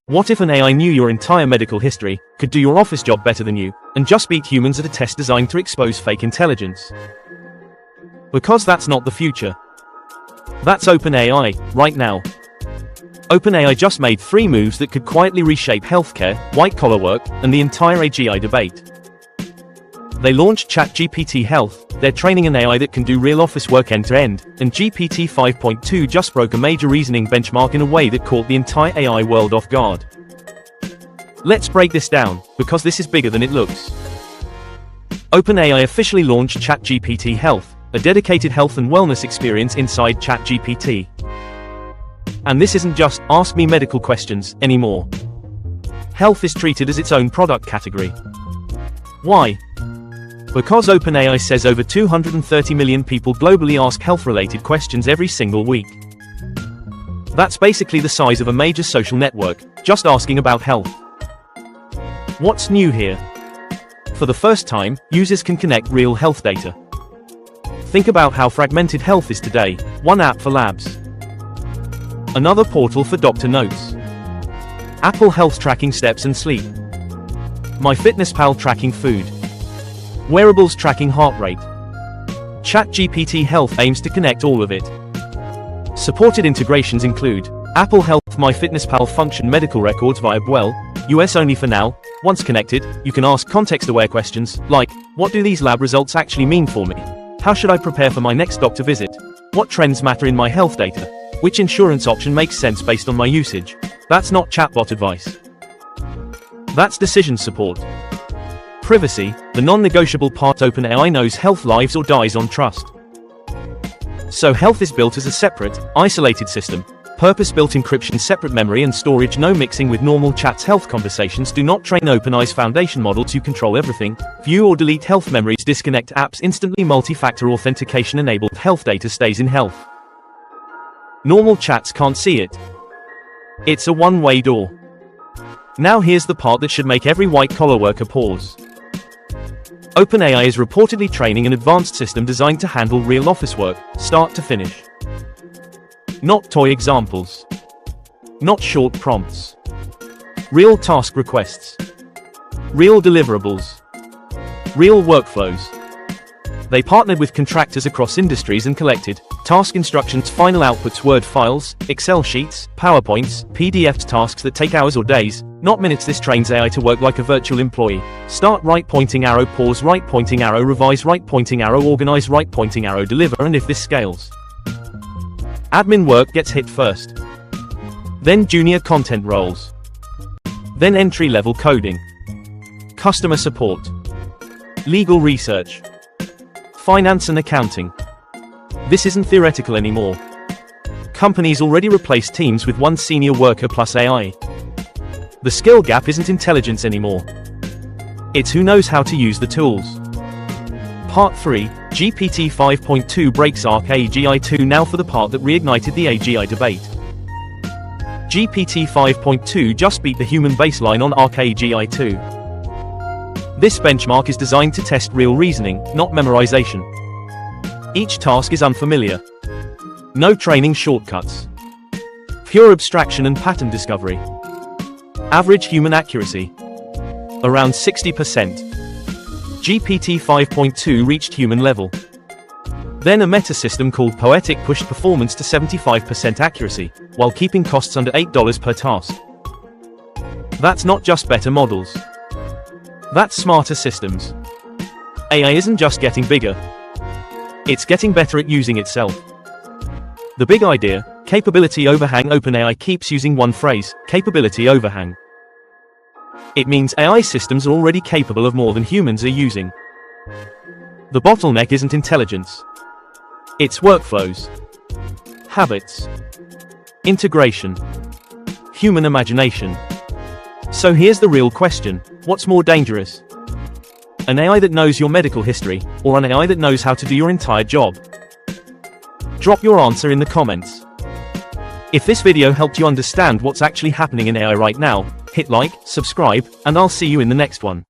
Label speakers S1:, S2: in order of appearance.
S1: What if an AI knew your entire medical history, could do your office job better than you, and just beat humans at a test designed to expose fake intelligence? Because that's not the future. That's OpenAI, right now. OpenAI just made 3 moves that could quietly reshape healthcare, white-collar work, and the entire AGI debate. They launched ChatGPT Health, they're training an AI that can do real office work end-to-end, and GPT 5.2 just broke a major reasoning benchmark in a way that caught the entire AI world off guard. Let's break this down, because this is bigger than it looks. OpenAI officially launched ChatGPT Health, a dedicated health and wellness experience inside ChatGPT. And this isn't just, ask me medical questions, anymore. Health is treated as its own product category. Why? Because OpenAI says over 230 million people globally ask health-related questions every single week. That's basically the size of a major social network, just asking about health. What's new here? For the first time, users can connect real health data. Think about how fragmented health is today: one app for labs, another portal for doctor notes, Apple Health tracking steps and sleep, MyFitnessPal tracking food, wearables tracking heart rate. ChatGPT Health aims to connect all of it. Supported integrations include Apple Health MyFitnessPal function medical records via Well, US only for now. Once connected, you can ask context-aware questions, like, what do these lab results actually mean for me? How should I prepare for my next doctor visit? What trends matter in my health data? Which insurance option makes sense based on my usage? That's not chatbot advice. That's decision support. Privacy, the non-negotiable part. OpenAI knows health lives or dies on trust. So health is built as a separate, isolated system. Purpose-built encryption, separate memory and storage, no mixing with normal chats. Health conversations do not train OpenAI's foundation model to control everything. View or delete health memories, disconnect apps instantly. Multi-factor authentication enabled. Health data stays in health. Normal chats can't see it. It's a one-way door. Now here's the part that should make every white-collar worker pause. OpenAI is reportedly training an advanced system designed to handle real office work, start to finish. Not toy examples. Not short prompts. Real task requests. Real deliverables. Real workflows. They partnered with contractors across industries and collected task instructions, final outputs, Word files, Excel sheets, PowerPoints, PDFs, tasks that take hours or days, not minutes. This trains AI to work like a virtual employee. Start, right pointing arrow, pause, right pointing arrow, revise, right pointing arrow, organize, right pointing arrow, deliver. And if this scales, admin work gets hit first, then junior content roles, then entry-level coding, customer support, legal research, finance and accounting. This isn't theoretical anymore. Companies already replace teams with one senior worker plus AI. The skill gap isn't intelligence anymore. It's who knows how to use the tools. Part 3, GPT 5.2 breaks AGI 2. Now for the part that reignited the AGI debate. GPT 5.2 just beat the human baseline on AGI 2. This benchmark is designed to test real reasoning, not memorization. Each task is unfamiliar. No training shortcuts. Pure abstraction and pattern discovery. Average human accuracy, around 60%. GPT 5.2 reached human level. Then a meta system called Poetic pushed performance to 75% accuracy, while keeping costs under $8 per task. That's not just better models. That's smarter systems. AI isn't just getting bigger. It's getting better at using itself. The big idea, capability overhang. OpenAI keeps using one phrase, capability overhang. It means AI systems are already capable of more than humans are using. The bottleneck isn't intelligence. It's workflows, habits, integration, human imagination. So here's the real question: what's more dangerous? An AI that knows your medical history, or an AI that knows how to do your entire job? Drop your answer in the comments. If this video helped you understand what's actually happening in AI right now, hit like, subscribe, and I'll see you in the next one.